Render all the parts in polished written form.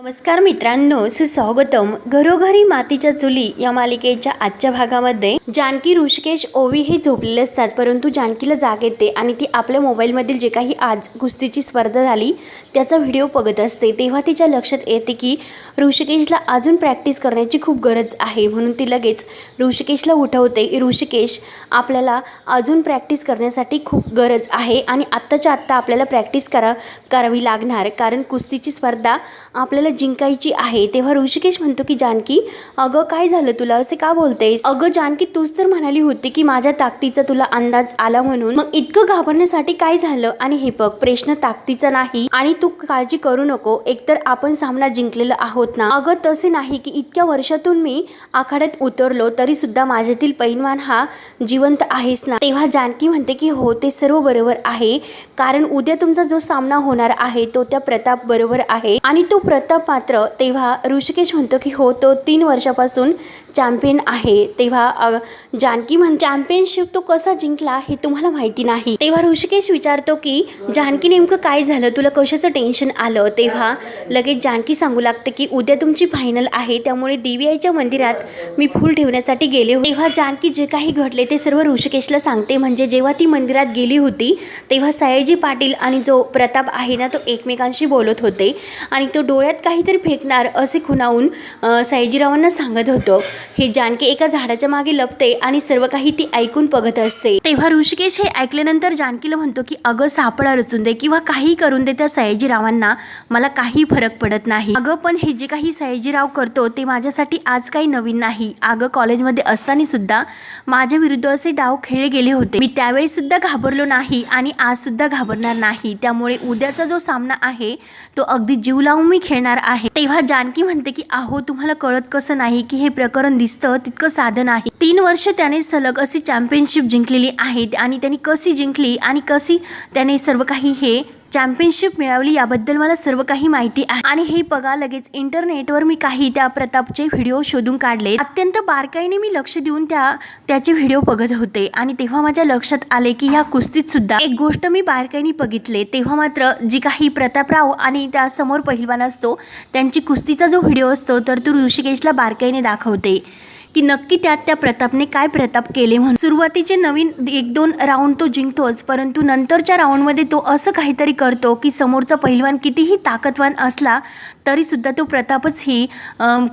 नमस्कार मित्रांनो, सुस्वागतम. घरोघरी मातीच्या चुली या मालिकेच्या आजच्या भागामध्ये जानकी ऋषिकेश ओवी हे झोपलेले असतात, परंतु जानकीला जाग येते आणि ती आपल्या मोबाईलमधील जे काही आज कुस्तीची स्पर्धा झाली त्याचा व्हिडिओ बघत असते. तेव्हा तिच्या लक्षात येते की ऋषिकेशला अजून प्रॅक्टिस करण्याची खूप गरज आहे. म्हणून ती लगेच ऋषिकेशला उठवते. ऋषिकेश, आपल्याला अजून प्रॅक्टिस करण्यासाठी खूप गरज आहे आणि आत्ताच्या आत्ता आपल्याला प्रॅक्टिस करावी लागणार, कारण कुस्तीची स्पर्धा आपल्याला जिंकायची आहे. तेव्हा ऋषिकेश म्हणतो की जानकी, अगं काय झालं तुला, असे का बोलतेस? अगं जानकी, तूच तर म्हणाली होती की माझ्या ताकदीचा तुला अंदाज आला म्हणून, मग इतकं घाबरण्यासाठी काय झालं? आणि हे बघ, प्रश्न ताकदीचा नाही आणि तू काळजी करू नको, एकतर आपण सामना जिंकलेला आहोत ना. अगं तसे नाही की इतक्या वर्षातून मी आखाड्यात उतरलो तरी सुद्धा माझ्यातील पैलवान हा जिवंत आहेस ना. तेव्हा जानकी म्हणते की हो, ते सर्व बरोबर आहे, कारण उद्या तुमचा जो सामना होणार आहे तो त्या प्रताप बरोबर आहे आणि तो प्रताप मात्र. तेव्हा ऋषिकेश म्हणतो की हो, तो 3 वर्षापासून चॅम्पियन आहे. तेव्हा जानकी म्हणते, चॅम्पियनशिप तो कसा जिंकला हे तुम्हाला माहिती नाही. तेव्हा ऋषिकेश विचारतो की जानकी, नेमकं काय झालं, तुला कशाचं टेन्शन आलं? तेव्हा लगेच जानकी सांगू लागते की उद्या तुमची फायनल आहे, त्यामुळे देवी आईच्या मंदिरात मी फूल ठेवण्यासाठी गेले होते. तेव्हा जानकी जे काही घडले ते सर्व ऋषिकेशला सांगते. म्हणजे जेव्हा ती मंदिरात गेली होती तेव्हा सयाजी पाटील आणि जो प्रताप आहे ना, तो एकमेकांशी बोलत होते आणि तो डोळ्यात काहीतरी फेकणार असे खुणावून सयाजीरावांना सांगत होतं. हे जानकी एका झाडाच्या मागे लपते आणि सर्व काही ती ऐकून बघत असते. तेव्हा ऋषिकेश हे ऐकल्यानंतर जानकीला म्हणतो की अगं, सापळा रचून दे किंवा काही करून दे त्या सयाजीरावांना, मला काही फरक पडत नाही. अगं पण हे जे काही सयाजीराव करतो ते माझ्यासाठी आज काही नवीन नाही. अगं कॉलेजमध्ये असताना सुद्धा माझ्या विरुद्ध असे डाव खेळले गेले होते, मी त्यावेळी सुद्धा घाबरलो नाही आणि आज सुद्धा घाबरणार नाही. त्यामुळे उद्याचा जो सामना आहे तो अगदी जीव लावून मी खेळणार आहे. तेव्हा जानकी म्हणते की अहो, तुम्हाला कळत कसं नाही की हे प्रकरण दिसतं तितकं साधं नाही. 3 वर्ष त्याने सलग अशी चॅम्पियनशिप जिंकलेली आहे आणि त्यांनी कशी जिंकली आणि कशी त्याने सर्व काही हे चॅम्पियनशिप मिळवली याबद्दल मला सर्व काही माहिती आहे. आणि हे बघा, लगेच इंटरनेटवर मी काही त्या प्रतापचे व्हिडिओ शोधून काढले. अत्यंत बारकाईने मी लक्ष देऊन त्याचे व्हिडिओ बघत होते आणि तेव्हा माझ्या लक्षात आले की ह्या कुस्तीत सुद्धा एक गोष्ट मी बारकाईने बघितले. तेव्हा मात्र जी काही प्रतापराव आणि त्या समोर पहिलवान असतो त्यांची कुस्तीचा जो व्हिडिओ असतो तर तो ऋषिकेशला बारकाईने दाखवते की नक्की त्या प्रतापने काय प्रताप केले म्हणून. सुरुवातीचे नवीन 1-2 राऊंड तो जिंकतोच, परंतु नंतरच्या राऊंडमध्ये तो असं काहीतरी करतो की समोरचा पहिलवान कितीही ताकदवान असला तरी सुद्धा तो प्रतापच ही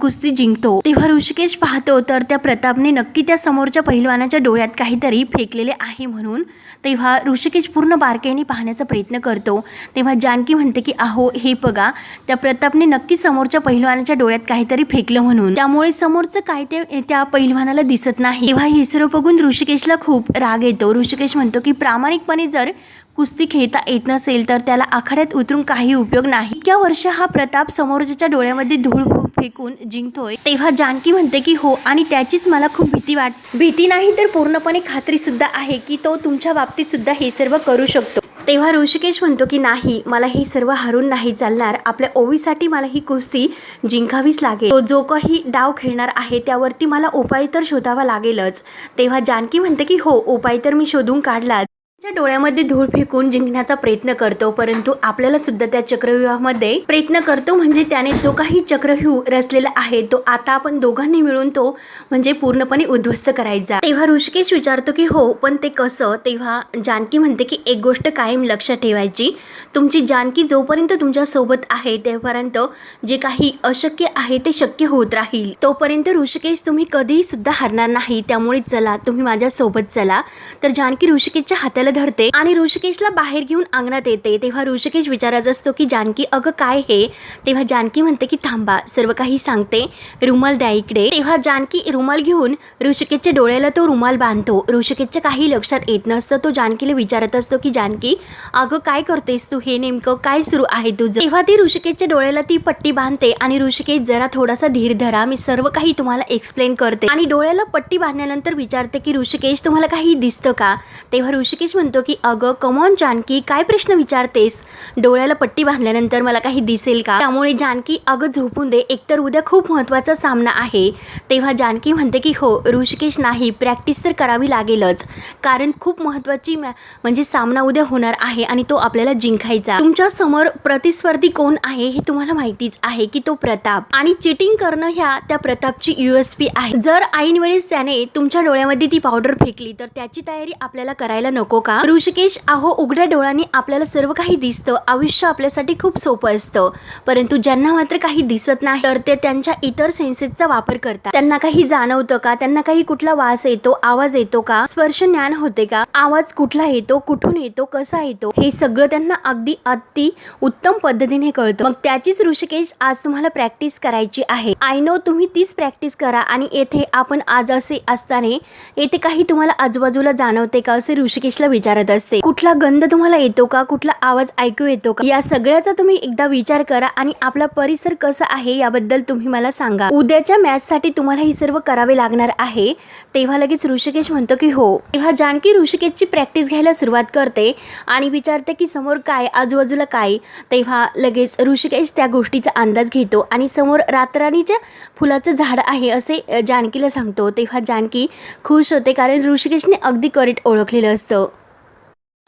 कुस्ती जिंकतो. तेव्हा ऋषिकेश पाहतो तर त्या प्रतापने नक्की त्या समोरच्या पहिलवानाच्या डोळ्यात काहीतरी फेकलेले आहे म्हणून. तेव्हा ऋषिकेश पूर्ण बारकाईने पाहण्याचा प्रयत्न करतो. तेव्हा जानकी म्हणते की अहो, हे बघा, त्या प्रतापने नक्की समोरच्या पहिलवानाच्या डोळ्यात काहीतरी फेकलं म्हणून, त्यामुळे समोरचं काय ते त्या पहिलवानाला दिसत नाही. तेव्हा हे सर्व बघून ऋषिकेशला खूप राग येतो. ऋषिकेश म्हणतो की प्रामाणिकपणे जर कुस्ती खेळता येत नसेल तर त्याला आखाड्यात उतरून काही उपयोग नाही. इतक्या वर्ष हा प्रताप समोरच्या डोळ्यामध्ये धूळ फेकून जिंकतोय. तेव्हा जानकी म्हणते की हो, आणि त्याचीच मला खूप भीती नाही तर पूर्णपणे खात्री सुद्धा आहे की तो तुमच्या बाबतीत सुद्धा हे सर्व करू शकतो. तेव्हा ऋषिकेश म्हणतो की नाही, मला हे सर्व हरून नाही चालणार, आपल्या ओवीसाठी मला ही कुस्ती जिंकावीच लागेल. तो जो काही डाव खेळणार आहे त्यावरती मला उपाय तर शोधावा लागेलच. तेव्हा जानकी म्हणते की हो, उपाय तर मी शोधून काढला. त्याच्या डोळ्यामध्ये धूळ फेकून जिंकण्याचा प्रयत्न करतो, परंतु आपल्याला सुद्धा त्या चक्रव्यूहामध्ये प्रयत्न करतो. म्हणजे त्याने जो काही चक्रव्यूह रचलेला आहे तो आता आपण दोघांनी मिळून तो म्हणजे पूर्णपणे उद्ध्वस्त करायचा. तेव्हा ऋषिकेश विचारतो की हो, पण ते कसं? तेव्हा जानकी म्हणते की एक गोष्ट कायम लक्षात ठेवायची, तुमची जानकी जोपर्यंत तुमच्या सोबत आहे तेव्हापर्यंत जे काही अशक्य आहे ते शक्य होत राहील. तोपर्यंत ऋषिकेश तुम्ही कधीही सुद्धा हरणार नाही. त्यामुळे चला, तुम्ही माझ्या सोबत चला. तर जानकी ऋषिकेशच्या हाताला धरते आणि ऋषिकेशला बाहेर घेऊन अंगणात येते. तेव्हा ऋषिकेश विचारत असतो की जानकी, अगं काय हे? तेव्हा जानकी म्हणते की थांबा, सर्व काही सांगते, रुमाल द्या इकडे. तेव्हा जानकी रुमाल घेऊन ऋषिकेशच्या डोळ्याला तो रुमाल बांधतो. ऋषिकेशच्या काही लक्षात येत नसतं. तो जानकीला विचारत असतो की जानकी, अगं काय करतेस तू, हे नेमकं काय सुरू आहे तुझं? तेव्हा ती ऋषिकेशच्या डोळ्याला ती पट्टी बांधते आणि ऋषिकेश, जरा थोडासा धीर धरा, मी सर्व काही तुम्हाला एक्सप्लेन करते. आणि डोळ्याला पट्टी बांधल्यानंतर विचारते की ऋषिकेश, तुम्हाला काही दिसतं का? तेव्हा ऋषिकेश म्हणतो की अगं कमॉन जानकी, काय प्रश्न विचारतेस? डोळ्याला पट्टी बांधल्यानंतर मला काही दिसेल का? त्यामुळे जानकी अगं झोपून दे, एकतर उद्या खूप महत्त्वाचा सामना आहे. तेव्हा जानकी म्हणते की हो ऋषिकेश, नाही प्रॅक्टिस तर करावी लागेलच, कारण खूप महत्त्वाची म्हणजे सामना उद्या होणार आहे आणि तो आपल्याला जिंकायचा. तुमच्या समोर प्रतिस्पर्धी कोण आहे हे तुम्हाला माहितीच आहे की तो प्रताप, आणि चिटिंग करणं ह्या त्या प्रतापची USP आहे. जर ऐन वेळेस त्याने तुमच्या डोळ्यामध्ये ती पावडर फेकली तर त्याची तयारी आपल्याला करायला नको का? ऋषिकेश, अहो उघड्या डोळ्यांनी आपल्याला सर्व काही दिसतं, आयुष्य आपल्यासाठी खूप सोपं असतं, परंतु ज्यांना मात्र काही दिसत नाही तर ते त्यांच्या इतर सेन्सेसचा वापर करतात. त्यांना काही जाणवतं का? त्यांना काही कुठला वास येतो, आवाज येतो का, स्पर्श ज्ञान होते का, आवाज कुठला येतो, कुठून येतो, कसा येतो, हे सगळं त्यांना अगदी उत्तम पद्धतीने कळतं. मग त्याचीच ऋषिकेश आज तुम्हाला प्रॅक्टिस करायची आहे. आय नो तुम्ही तीच प्रॅक्टिस करा. आणि येथे आपण आज असे असताना येथे काही तुम्हाला आजूबाजूला जाणवते का असे ऋषिकेशला विचारत असते. कुठला गंध तुम्हाला येतो का, कुठला आवाज ऐकू येतो का, या सगळ्याचा तुम्ही एकदा विचार करा आणि आपला परिसर कसा आहे याबद्दल तुम्ही मला सांगा. उद्याच्या मॅच साठी तुम्हाला हे सर्व करावे लागणार आहे. तेव्हा लगेच ऋषिकेश म्हणतो की हो. तेव्हा जानकी ऋषिकेशची प्रॅक्टिस घ्यायला सुरुवात करते आणि विचारते की समोर काय, आजूबाजूला काय. तेव्हा लगेच ऋषिकेश त्या गोष्टीचा अंदाज घेतो आणि समोर रातराणीच्या फुलाचं झाड आहे असे जानकीला सांगतो. तेव्हा जानकी खुश होते, कारण ऋषिकेशने अगदी करेक्ट ओळखलेलं असतं.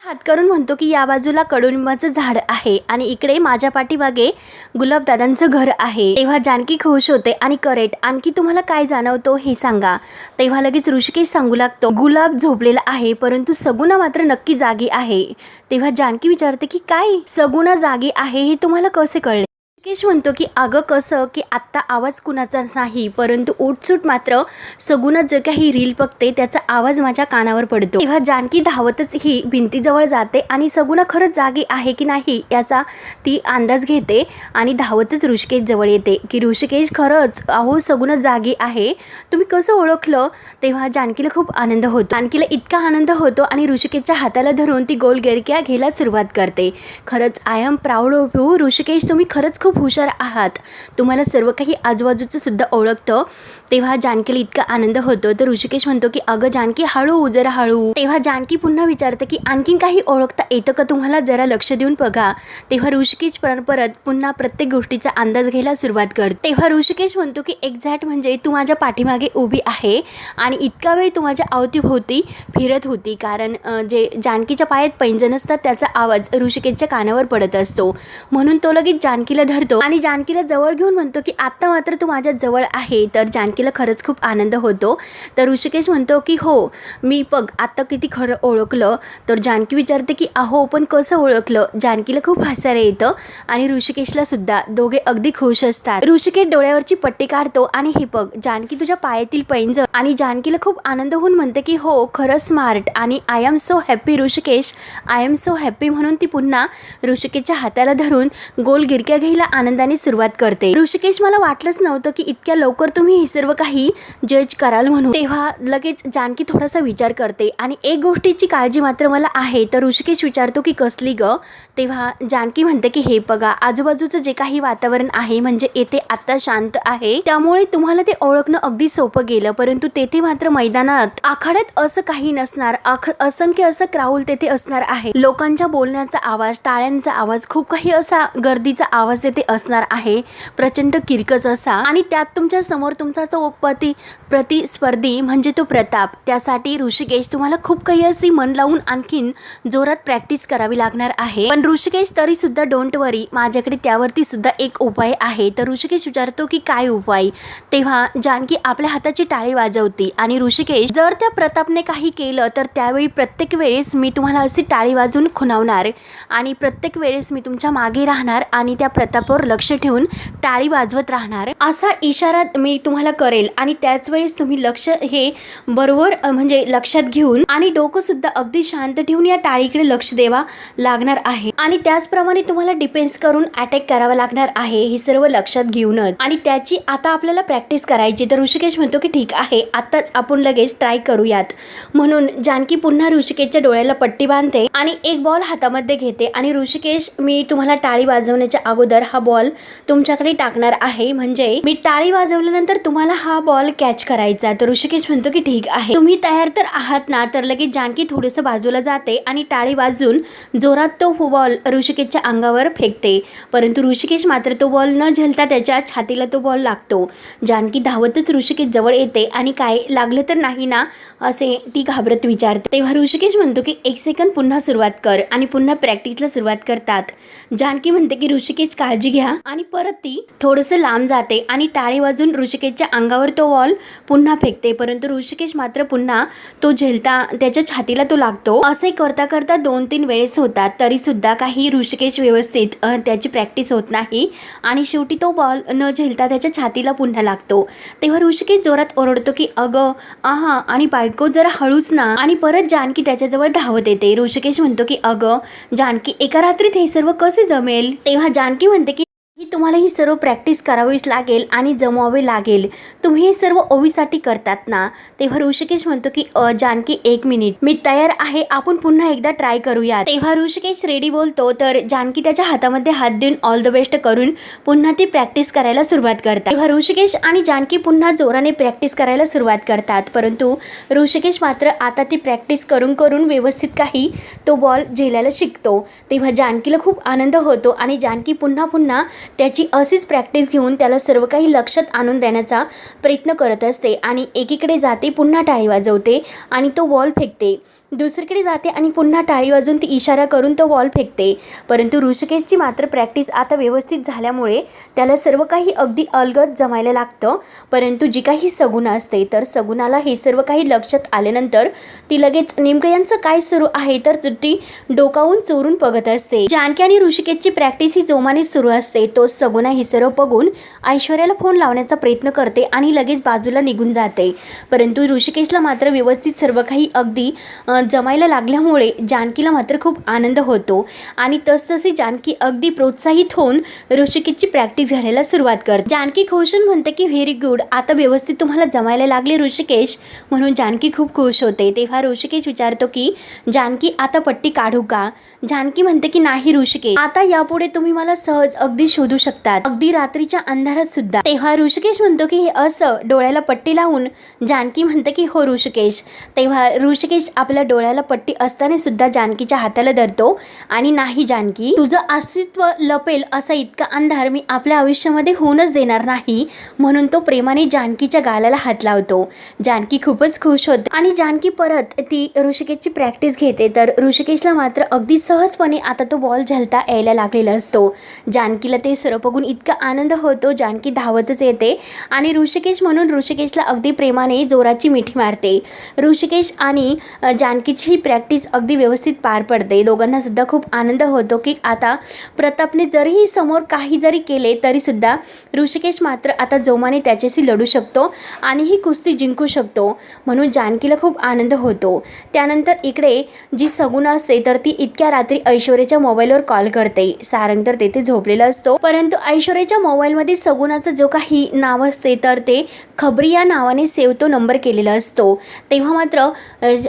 हात करून म्हणतो की या बाजूला कडुलिंबाचं झाड आहे आणि इकडे माझ्या पाठीमागे गुलाबदादांचं घर आहे. तेव्हा जानकी खुश होते आणि करेक्ट, आणखी तुम्हाला काय जाणवतो हे सांगा. तेव्हा लगेच ऋषिकेश सांगू लागतो गुलाब झोपलेला आहे, परंतु सगुणा मात्र नक्की जागी आहे. तेव्हा जानकी विचारते की काय, सगुणा जागी आहे हे तुम्हाला कसे कळले? ऋषिकेश म्हणतो की अगं कसं की आत्ता आवाज कुणाचा नाही, परंतु उठसूट मात्र सगुणा जे काही रील बघते त्याचा आवाज माझ्या कानावर पडतो. तेव्हा जानकी धावतच ही भिंतीजवळ जाते आणि सगुणा खरंच जागी आहे की नाही याचा ती अंदाज घेते आणि धावतच ऋषिकेश जवळ येते की ऋषिकेश खरंच अहो सगुणा जागी आहे, तुम्ही कसं ओळखलं? तेव्हा जानकीला खूप आनंद होतो. जानकीला इतका आनंद होतो आणि ऋषिकेशच्या हाताला धरून ती गोल गिरक्या घ्यायला सुरुवात करते. खरंच I am proud of you Rishikesh, तुम्ही खरंच खूप हुशार आहात, तुम्हाला सर्व काही आजूबाजूचं सुद्धा ओळखतं. तेव्हा जानकीला इतका आनंद होतो तर ऋषिकेश म्हणतो की अगं जानकी हळू, जरा हळू. तेव्हा जानकी पुन्हा विचारते की आणखीन काही ओळखता येतं का तुम्हाला, जरा लक्ष देऊन बघा. तेव्हा ऋषिकेश परत पुन्हा प्रत्येक गोष्टीचा अंदाज घ्यायला सुरुवात करते. तेव्हा ऋषिकेश म्हणतो की एक्झॅक्ट म्हणजे तू माझ्या पाठीमागे उभी आहे आणि इतका वेळ तू माझ्या अवतीभोवती फिरत होती, कारण जे जानकीच्या पायात पैंजण असतात त्याचा आवाज ऋषिकेशच्या कानावर पडत असतो. म्हणून तो लगेच जानकीला धरतो आणि जानकीला जवळ घेऊन म्हणतो की आता मात्र तू माझ्या जवळ आहे. तर जानकीला खरंच खूप आनंद होतो. तर ऋषिकेश म्हणतो की हो मी बघ आता किती खरं ओळखलं. तर जानकी विचारते की अहो पण कसं ओळखलं? जानकीला खूप हसायला येतं आणि ऋषिकेशला सुद्धा. दोघे अगदी खुश असतात. ऋषिकेश डोळ्यावरची पट्टी काढतो आणि हे बघ जानकी तुझ्या पायातील पैंजण. आणि जानकीला खूप आनंद होऊन म्हणते की हो खरंच स्मार्ट आणि I am so happy Rishikesh, I am so happy. म्हणून ती पुन्हा ऋषिकेशच्या हाताला धरून गोल गिरक्या घ्यायला आनंदाने सुरुवात करते. ऋषिकेश, मला वाटलंच नव्हतं की इतक्या लवकर तुम्ही हे सर्व काही जज कराल म्हणून. तेव्हा लगेच जानकी थोडासा विचार करते आणि एक गोष्टीची काळजी मात्र मला आहे. तर ऋषिकेश विचारतो की कसली ग? तेव्हा जानकी म्हणते की हे बघा आजूबाजूचं जे काही वातावरण आहे म्हणजे येथे आता शांत आहे, त्यामुळे तुम्हाला ते ओळखणं अगदी सोपं गेलं, परंतु तेथे मात्र मैदानात आखाड्यात असं काही नसणार. असंख्य असं क्राऊड तेथे असणार आहे. लोकांच्या बोलण्याचा आवाज, टाळ्यांचा आवाज, खूप काही असा गर्दीचा आवाज तेथे असणार आहे, प्रचंड किरकस असा. आणि त्यात तुमच्या समोर तुमचा तो प्रतिस्पर्धी म्हणजे तो प्रताप. त्यासाठी ऋषिकेश तुम्हाला खूप काही अशी मन लावून आणखीन जोरात प्रॅक्टिस करावी लागणार आहे. पण ऋषिकेश तरी सुद्धा डोंट वरी, माझ्याकडे त्यावरती सुद्धा एक उपाय आहे. तर ऋषिकेश विचारतो की काय उपाय? तेव्हा जानकी आपल्या हाताची टाळी वाजवते आणि ऋषिकेश, जर त्या प्रतापने काही केलं तर त्यावेळी प्रत्येक वेळेस मी तुम्हाला अशी टाळी वाजवून खुणावणार आणि प्रत्येक वेळेस मी तुमच्या मागे राहणार आणि त्या प्रतापावर लक्ष ठेवून टाळी वाजवत राहणार असा इशारा मी तुम्हाला करेल. आणि त्याच वेळेस तुम्ही लक्ष हे बरोबर म्हणजे लक्षात घेऊन आणि डोकं सुद्धा अगदी शांत ठेवून या टाळीकडे लक्ष द्यावा लागणार आहे आणि त्याचप्रमाणे तुम्हाला डिफेन्स करून अटॅक करावा लागणार आहे, हे सर्व लक्षात घेऊनच. आणि त्याची आता आपल्याला प्रॅक्टिस करायची. तर ऋषिकेश म्हणतो की ठीक आहे, आताच आपण लगेच ट्राय करूयात. म्हणून जानकी पुन्हा ऋषिकेशच्या डोळ्याला पट्टी बांधते आणि एक बॉल हातामध्ये घेते आणि ऋषिकेश, मी तुम्हाला टाळी वाजवण्याच्या अगोदर हा बॉल तुमच्याकडे टाकणार आहे, म्हणजे मी टाळी वाजवल्यानंतर तुम्हाला हा बॉल कॅच करायचा. तर ऋषिकेश म्हणतो की ठीक आहे, तुम्ही तयार तर आहात ना. तर लगेच जानकी थोडंसं बाजूला जाते आणि टाळी वाजून जोरात तो बॉल ऋषिकेशच्या अंगावर फेकते. परंतु ऋषिकेश मात्र तो बॉल न झेलता त्याच्या छातीला तो बॉल लागतो. जानकी धावतच ऋषिकेश जवळ येते आणि काय लागलं तर नाही ना असे ती घाबरत विचारते. तेव्हा ऋषिकेश म्हणतो की 1 सेकंद पुन्हा सुरुवात कर आणि पुन्हा प्रॅक्टिसला सुरुवात करतात. जानकी म्हणते की ऋषिकेश काळजी घ्या आणि परत ती थोडंसं लांब जाते आणि टाळी वाजून ऋषिकेशच्या अंगावर तो बॉल पुन्हा फेकते. परंतु ऋषिकेश मात्र पुन्हा तो झेलता त्याच्या छातीला तो लागतो. असे करता करता 2-3 वेळेस होतात, तरी सुद्धा काही ऋषिकेश व्यवस्थित त्याची प्रॅक्टिस होत नाही आणि शेवटी तो बॉल न झेलता त्याच्या छातीला पुन्हा लागतो. तेव्हा ऋषिकेश जोरात ओरडतो की अगं आहा आणि बायको जरा हळूच ना. आणि परत जानकी त्याच्याजवळ धावत येते. ऋषिकेश म्हणतो की अगं जानकी, एका रात्रीत हे सर्व कसे जमेल. तेव्हा जानकी म्हणते की तुम्हाला ही सर्व प्रॅक्टिस करावीच लागेल आणि जमवावे लागेल. तुम्ही हे सर्व ओवीसाठी करतात ना. तेव्हा ऋषिकेश म्हणतो की जानकी 1 मिनिट, मी तयार आहे, आपण पुन्हा एकदा ट्राय करूया. तेव्हा ऋषिकेश रेडी बोलतो तर जानकी त्याच्या हातामध्ये हात देऊन ऑल द बेस्ट करून पुन्हा ती प्रॅक्टिस करायला सुरुवात करतात. तेव्हा ऋषिकेश आणि जानकी पुन्हा जोराने प्रॅक्टिस करायला सुरुवात करतात. परंतु ऋषिकेश मात्र आता ती प्रॅक्टिस करून करून व्यवस्थित काही तो बॉल झेलायला शिकतो. तेव्हा जानकीला खूप आनंद होतो आणि जानकी पुन्हा पुन्हा त्याची अशीच प्रॅक्टिस घेऊन त्याला सर्व काही लक्षात आणून देण्याचा प्रयत्न करत असते आणि एकीकडे जाते, पुन्हा टाळी वाजवते आणि तो बॉल फेकते. दुसरीकडे जाते आणि पुन्हा टाळी वाजवून ती इशारा करून तो बॉल फेकते. परंतु ऋषिकेशची मात्र प्रॅक्टिस आता व्यवस्थित झाल्यामुळे त्याला सर्व काही अगदी अलगद जमायला लागतं. परंतु जी काही सगुणा असते तर सगुणाला हे सर्व काही लक्षात आल्यानंतर ती लगेच नेमकं यांचं काय सुरू आहे तर ती डोकावून चोरून बघत असते. जानकी आणि ऋषिकेशची प्रॅक्टिस ही जोमाने सुरू असते. तो सगुणा ही सर्व बघून ऐश्वर्याला फोन लावण्याचा प्रयत्न करते आणि लगेच बाजूला निघून जाते. परंतु ऋषिकेशला मात्र व्यवस्थित सर्व काही अगदी जमायला लागल्यामुळे जानकीला मात्र खूप आनंद होतो आणि तसतशी जानकी अगदी प्रोत्साहित होऊन ऋषिकेशची प्रॅक्टिस घालायला सुरुवात करते. जानकी खुश होऊन म्हणते की व्हेरी गुड, आता व्यवस्थित तुम्हाला जमायला लागले ऋषिकेश, म्हणून जानकी खूप खुश होते. तेव्हा ऋषिकेश विचारतो की जानकी आता पट्टी काढू का. जानकी म्हणते की नाही ऋषिकेश, आता यापुढे तुम्ही मला सहज अगदी शोधू शकतात, अगदी रात्रीच्या अंधारात सुद्धा. तेव्हा ऋषिकेश म्हणतो की हे असं डोळ्याला पट्टी लावून. जानकी म्हणते की हो ऋषिकेश. तेव्हा ऋषिकेश आपल्या डोळ्याला पट्टी असताना सुद्धा जानकीच्या हाताला धरतो आणि नाही जानकी, तुझं अस्तित्व लपेल असा इतका अंधार मी आपल्या आयुष्यामध्ये होऊनच देणार नाही, म्हणून तो प्रेमाने जानकीच्या गालाला हात लावतो. जानकी खूपच खुश होते आणि जानकी परत ती ऋषिकेशची प्रॅक्टिस घेते. तर ऋषिकेशला मात्र अगदी सहजपणे आता तो बॉल झेलता यायला लागलेला असतो. जानकीला ते सर्व बघून इतका आनंद होतो. जानकी धावतच येते आणि ऋषिकेश म्हणून ऋषिकेशला अगदी प्रेमाने जोराची मिठी मारते. ऋषिकेश आणि जानकीची प्रॅक्टिस अगदी व्यवस्थित पार पडते. दोघांना सुद्धा खूप आनंद होतो की आता प्रतापने जरीही समोर काही जरी केले तरी सुद्धा ऋषिकेश मात्र आता जोमाने त्याच्याशी लढू शकतो आणि ही कुस्ती जिंकू शकतो, म्हणून जानकीला खूप आनंद होतो. त्यानंतर इकडे जी सगुणा असते तर ती इतक्या रात्री ऐश्वर्याच्या मोबाईलवर कॉल करते. सारंग तर तेथे झोपलेला असतो, परंतु ऐश्वर्याच्या मोबाईलमध्ये सगुणाचं जो काही नाव असते तर ते खबरी या नावाने सेव्ह तो नंबर केलेला असतो. तेव्हा मात्र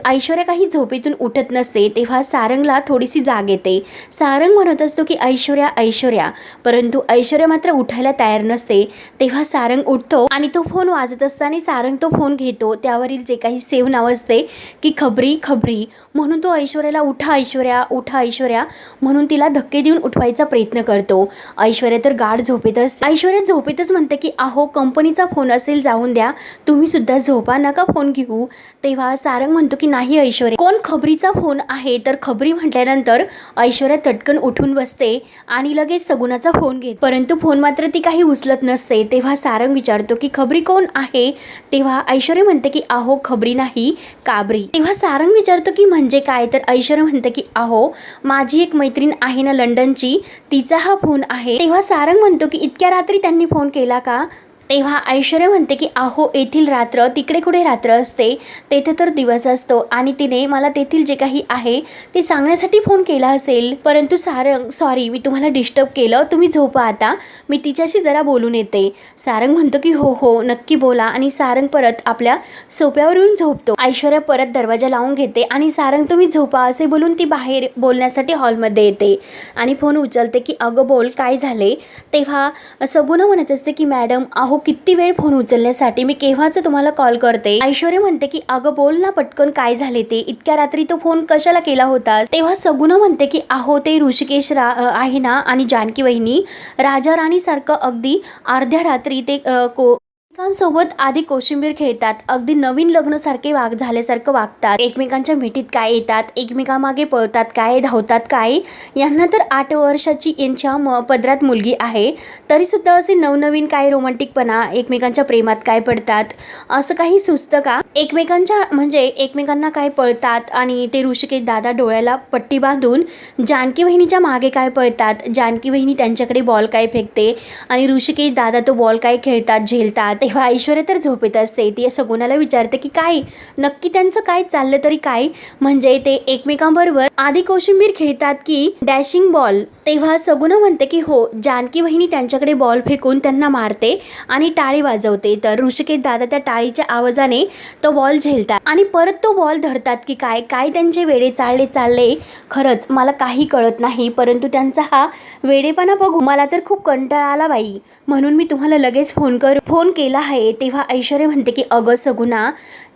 ऐश्वर्या काही झोपेतून उठत नसते. तेव्हा सारंगला थोडीशी जाग येते. सारंग म्हणत असतो की ऐश्वर्या ऐश्वर्या, परंतु ऐश्वर्या मात्र उठायला तयार नसते. तेव्हा सारंग उठतो आणि तो फोन वाजत असताना सारंग तो फोन घेतो. त्यावरील जे काही सेव्ह नाव असते की खबरी खबरी, म्हणून तो ऐश्वर्याला उठा ऐश्वर्या उठा ऐश्वर्या म्हणून तिला धक्के देऊन उठवायचा प्रयत्न करतो. ऐश्वर्या तर गाढ झोपेत असते. ऐश्वर्या झोपेतच म्हणते की अहो कंपनीचा फोन असेल जाऊन द्या, तुम्ही सुद्धा झोपा, नका फोन घेऊ. तेव्हा सारंग म्हणतो की नाही ऐश्वर्या, कोण खबरीचा फोन आहे. तर खबरी म्हटल्यानंतर ऐश्वर्या तटकन उठून बसते आणि लगेच सगुणाचा फोन घेते, परंतु फोन मात्र ती काही उचलत नसते. तेव्हा सारंग विचारतो की खबरी कोण आहे. तेव्हा ऐश्वर्या म्हणते की अहो खबरी नाही काबरी. तेव्हा सारंग विचारतो की म्हणजे काय. तर ऐश्वर्या म्हणते की अहो माझी एक मैत्रीण आहे ना लंडनची, तिचा हा फोन आहे. तेव्हा सारंग म्हणतो की इतक्या रात्री त्यांनी फोन केला का. तेव्हा ऐश्वर्या म्हणते की अहो येथील रात्र तिकडे कुठे रात्र असते, तेथे तर दिवस असतो आणि तिने मला तेथील जे काही आहे ते सांगण्यासाठी फोन केला असेल. परंतु सारंग सॉरी मी तुम्हाला डिस्टर्ब केलं, तुम्ही झोपा आता, मी तिच्याशी जरा बोलून येते. सारंग म्हणतो की हो हो नक्की बोला आणि सारंग परत आपल्या सोप्यावर येऊन झोपतो. ऐश्वर्या परत दरवाजा लावून घेते आणि सारंग तुम्ही झोपा असे बोलून ती बाहेर बोलण्यासाठी हॉलमध्ये येते आणि फोन उचलते की अगं बोल काय झाले. तेव्हा सगुणा म्हणत असते की मॅडम अहो किती वेळ फोन उचलण्यासाठी, मी केव्हाच तुम्हाला कॉल करते. ऐश्वर्या म्हणते की अगं बोल ना पटकन काय झाले ते, इतक्या रात्री तो फोन कशाला केला होता. तेव्हा सगुणा म्हणते की अहो ते ऋषिकेश आहे ना आणि जानकी वहिनी राजा राणी सारखं अगदी अर्ध्या रात्री ते एकमेकांसोबत आधी कोशिंबीर खेळतात, अगदी नवीन लग्न सारखे झाल्यासारखं वागतात, एकमेकांच्या भेटीत काय येतात, एकमेकांमागे पळतात काय, धावतात काय. यांना तर 8 वर्षाची यांच्या पदरात मुलगी आहे, तरी सुद्धा असे नवनवीन काय रोमॅन्टिकपणा, एकमेकांच्या प्रेमात काय पडतात, असं काही सुचतं का. एकमेकांना काय पळतात आणि ते ऋषिकेश दादा डोळ्याला पट्टी बांधून जानकी वहिनीच्या मागे काय पळतात, जानकी वहिनी त्यांच्याकडे बॉल काय फेकते आणि ऋषिकेश दादा तो बॉल काय खेळतात झेलतात. तेव्हा ऐश्वर्या तर झोपेत असते. ती सगुणाला विचारते की काय नक्की त्यांचं काय चाललं तरी काय, म्हणजे ते एकमेकांबरोबर आधी कोशिंबीर खेळतात की डॅशिंग बॉल. तेव्हा सगुणा म्हणते की हो जानकी वहिनी त्यांच्याकडे बॉल फेकून त्यांना मारते आणि टाळी वाजवते, तर ऋषिकेश दादा त्या टाळीच्या आवाजाने तो बॉल झेलतात आणि परत तो बॉल धरतात की काय काय त्यांचे वेडे चालले. खरंच मला काही कळत नाही, परंतु त्यांचा हा वेडेपणा बघू मला तर खूप कंटाळा आला बाई, म्हणून मी तुम्हाला लगेच फोन केला आहे. तेव्हा ऐश्वर्या म्हणते की अगं सगुणा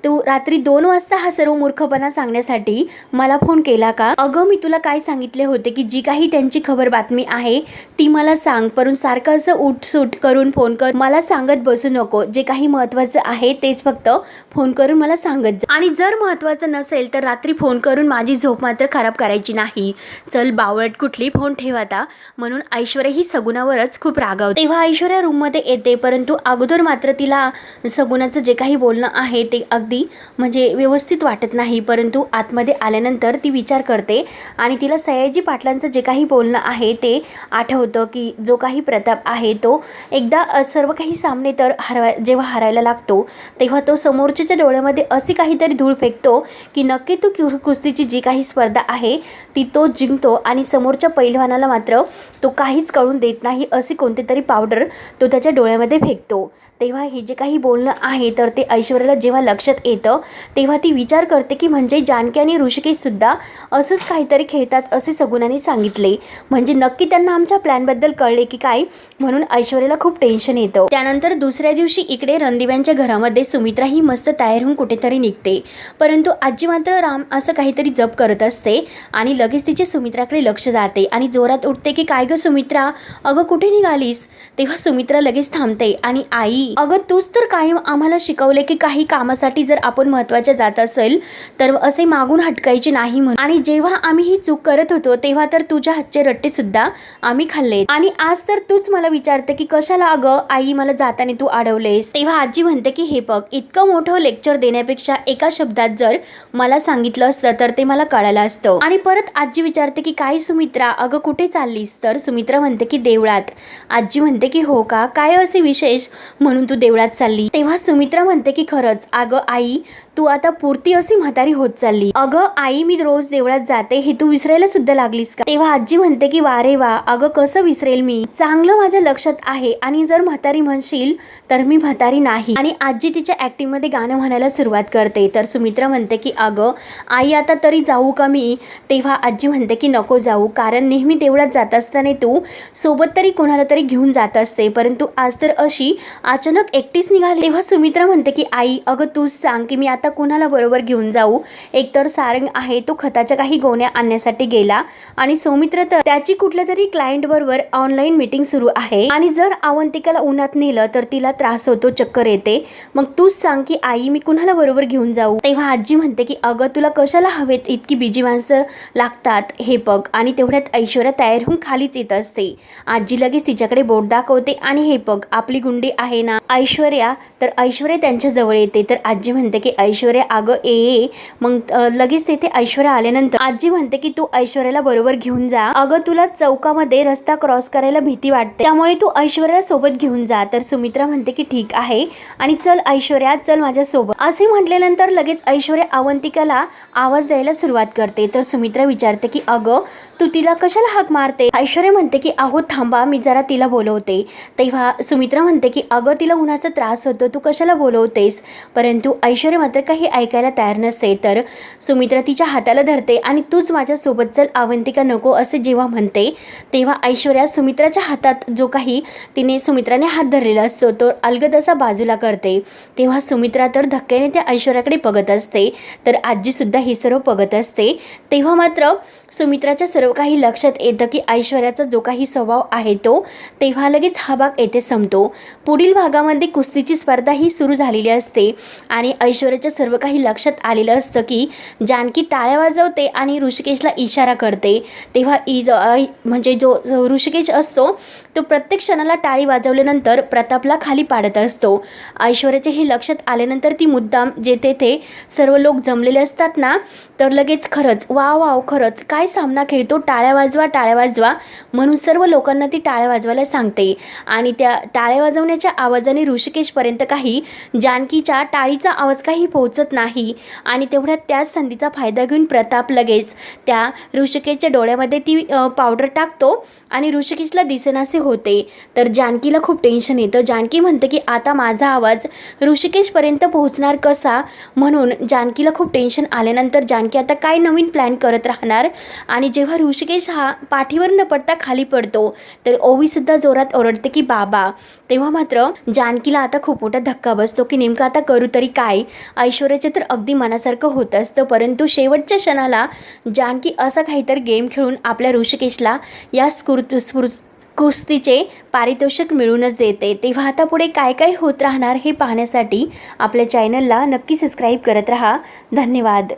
तू रात्री 2 वाजता हा सर्व मूर्खपणा सांगण्यासाठी मला फोन केला का. अगं मी तुला काय सांगितले होते की जी काही त्यांची खबर बातमी आहे ती मला सांग, परंतु सारखं असं उठसूट करून फोन कर मला सांगत बसू नको, जे काही महत्त्वाचं आहे तेच फक्त फोन करून मला सांगत जा आणि जर महत्त्वाचं नसेल तर रात्री फोन करून माझी झोप मात्र खराब करायची नाही. चल बावळट कुठली, फोन ठेव आता. म्हणून ऐश्वर्या ही सगुणावरच खूप रागावते. तेव्हा ऐश्वर्या रूममध्ये येते, परंतु अगोदर मात्र तिला सगुणाचं जे काही बोलणं आहे ते अगदी म्हणजे व्यवस्थित वाटत नाही, परंतु आतमध्ये आल्यानंतर ती विचार करते आणि तिला सयाजी पाटलांचं जे काही बोलणं आहे ते आठवतं की जो काही प्रताप आहे तो एकदा सर्व काही सामने तर जेव्हा हरायला लागतो तेव्हा तो समोरच्याच्या डोळ्यामध्ये अशी काहीतरी धूळ फेकतो की नक्की तो कुस्तीची जी काही स्पर्धा आहे ती तो जिंकतो आणि समोरच्या पैलवानाला मात्र तो काहीच कळून देत नाही, असे कोणते तरी पावडर तो त्याच्या डोळ्यामध्ये फेकतो. तेव्हा हे जे काही बोलणं आहे तर ते ऐश्वर्याला जेव्हा लक्षात येतं तेव्हा ती विचार करते की म्हणजे जानकी आणि ऋषिकेश सुद्धा असंच काहीतरी खेळतात असे सगुणाने सांगितले, म्हणजे नक्की त्यांना आमच्या प्लॅनबद्दल कळले की काय. म्हणून ऐश्वर्याला खूप टेन्शन येतं. त्यानंतर दुसऱ्या दिवशी इकडे रणदिव्यांच्या घरामध्ये सुमित्रा ही मस्त तयार होऊन कुठेतरी निघते, परंतु आजी मात्र राम असं काहीतरी जप करत असते आणि लगेच तिचे सुमित्राकडे लक्ष जाते आणि जोरात उठते की काय ग सुमित्रा, अगं कुठे निघालीस. तेव्हा सुमित्रा लगेच थांबते आणि आई अगं तूच तर कायम आम्हाला शिकवले की काही कामासाठी जर आपण महत्त्वाच्या जात असेल तर असे मागून हटकायचे नाही म्हणून, आणि जेव्हा आम्ही ही चूक करत होतो तेव्हा तर तुझ्या हातचे रट्टे सुद्धा आम्ही खाल्ले आणि आज तर तूच मला विचारते की कशाला अगं आई मला जाताना तू अडवलेस. तेव्हा आजी म्हणते की हे बघ इतकं मोठं लेक्चर देण्यापेक्षा एका शब्दात जर मला सांगितलं असतं तर ते मला कळालं असतं. आणि परत आजी विचारते की काय सुमित्रा अगं कुठे चाललीस, तर सुमित्रा म्हणते की देवळात. आजी म्हणते की हो का, काय असे विशेष म्हणून तू देवळात चालली. तेव्हा सुमित्रा म्हणते की खरंच अगं आई तू आता पुरती अशी म्हातारी होत चालली. अगं आई मी रोज देवळात जाते हे तू विसरायला सुद्धा लागलीस का. तेव्हा आजी म्हणते की वा रे वा, अगं कसं विसरेल मी, चांगलं माझ्या लक्षात आहे आणि जर म्हातारी म्हणशील तर मी म्हातारी नाही. आणि आजी तिच्या ऍक्टिंग मध्ये गाणं म्हणायला सुरुवात करते. तर सुमित्रा म्हणते की अगं आई आता तरी जाऊ का मी. तेव्हा आजी म्हणते की नको जाऊ, कारण नेहमी देवळात जात असताना तू सोबत तरी कोणाला तरी घेऊन जात असते, परंतु आज तर अशी अचानक एकटीच निघाली. तेव्हा सुमित्रा म्हणते की आई अगं तूच सांग की मी आता कुणाला बरोबर घेऊन जाऊ. एकतर सारंग आहे तो खताच्या काही गोण्या आणण्यासाठी गेला आणि सौमित्र तर त्याची कुठल्या तरी क्लायंट बरोबर ऑनलाईन मीटिंग सुरू आहे आणि जर अवंतिकाला उन्हात नेलं तर तिला त्रास होतो, चक्कर येते. मग तूच सांग की आई मी कुणाला बरोबर घेऊन जाऊ. तेव्हा आजी म्हणते की अगं तुला कशाला हवेत इतकी बिजी माणसं लागतात हे बघ. आणि तेवढ्यात ऐश्वर्या तयार होऊन खालीच येत असते. आजी लगेच तिच्याकडे बोट दाखवते आणि हे बघ आपली गुंडी आहे ना. ऐश्वर्या तर ऐश्वर्या त्यांच्या जवळ येते. तर आजी म्हणते की ऐश्वर्या अगं ये. मग लगेच तिथे ऐश्वर्या आल्यानंतर आजी म्हणते की तू ऐश्वर्याला बरोबर घेऊन जा. अगं तुला चौकामध्ये रस्ता क्रॉस करायला भीती वाटते, त्यामुळे तू ऐश्वर्याला सोबत घेऊन जा. तर सुमित्रा म्हणते की ठीक आहे आणि चल ऐश्वर्या चल माझ्या सोबत असे म्हटल्यानंतर लगेच ऐश्वर्या अवंतिकाला आवाज द्यायला सुरुवात करते. तर सुमित्रा विचारते की अगं तू तिला कशाला हाक मारते. ऐश्वर्या म्हणते की अहो थांबा मी जरा तिला बोलवते. तेव्हा सुमित्रा म्हणते की अगं तिला उन्हाचा त्रास होतो, तू कशाला बोलवतेस. परंतु ऐश्वर्या मात्र काही ऐकायला तयार नसते. तर सुमित्रा तिच्या हाताला धरते आणि तूच माझ्यासोबत चल अवंतिका नको असे जेव्हा म्हणते तेव्हा ऐश्वर्या सुमित्राच्या हातात जो काही तिने सुमित्राने हात धरलेला असतो तो अलगद असा बाजूला करते. तेव्हा सुमित्रा तर धक्क्याने त्या ऐश्वर्याकडे बघत असते. तर आजीसुद्धा हे सर्व बघत असते. तेव्हा मात्र सुमित्राच्या सर्व काही लक्षात येतं की ऐश्वर्याचा जो काही स्वभाव आहे तो. तेव्हा लगेच हा भाग येथे संपतो. पुढील भागामध्ये कुस्तीची स्पर्धा ही सुरू झालेली असते आणि ऐश्वर्याच्या सर्व काही लक्षात आलेलं असतं की जानकी टाळ्या वाजवते आणि ऋषिकेशला इशारा करते. तेव्हा म्हणजे जो ऋषिकेश असतो तो प्रत्येक क्षणाला टाळी वाजवल्यानंतर प्रतापला खाली पाडत असतो. ऐश्वर्याचे हे लक्षात आल्यानंतर ती मुद्दाम जे तेथे सर्व लोक जमलेले असतात ना तर लगेच खरंच वाव खरंच काय सामना खेळतो, टाळ्या वाजवा म्हणून सर्व लोकांना ती टाळ्या वाजवायला सांगते. आणि त्या टाळ्या वाजवण्याच्या आवाजाने ऋषिकेशपर्यंत काही जानकीच्या टाळीचा आवाज काही पोहोचत नाही. आणि तेवढ्यात त्याच संधीचा फायदा घेऊन प्रताप लगेच त्या ऋषिकेशच्या डोळ्यामध्ये ती पावडर टाकतो आणि ऋषिकेशला दिसेनासे होते. तर जानकीला खूप टेन्शन येतं. जानकी म्हणते की आता माझा आवाज ऋषिकेशपर्यंत पोहोचणार कसा, म्हणून जानकीला खूप टेन्शन आल्यानंतर जानकी आता काय नवीन प्लॅन करत राहणार. आणि जेव्हा ऋषिकेश हा पाठीवर न पडता खाली पडतो तर ओवीसुद्धा जोरात ओरडते की बाबा. तेव्हा मात्र जानकीला आता खूप मोठा धक्का बसतो की नेमकं आता करू तरी काय. ऐश्वर्याचे तर अगदी मनासारखं होत असतं, परंतु शेवटच्या क्षणाला जानकी असा काहीतरी गेम खेळून आपल्या ऋषिकेशला या कुस्तीचे पारितोषिक मिळूनच देते. तेव्हा आता पुढे काय काय होत राहणार हे पाहण्यासाठी आपल्या चॅनलला नक्की सबस्क्राईब करत राहा. धन्यवाद.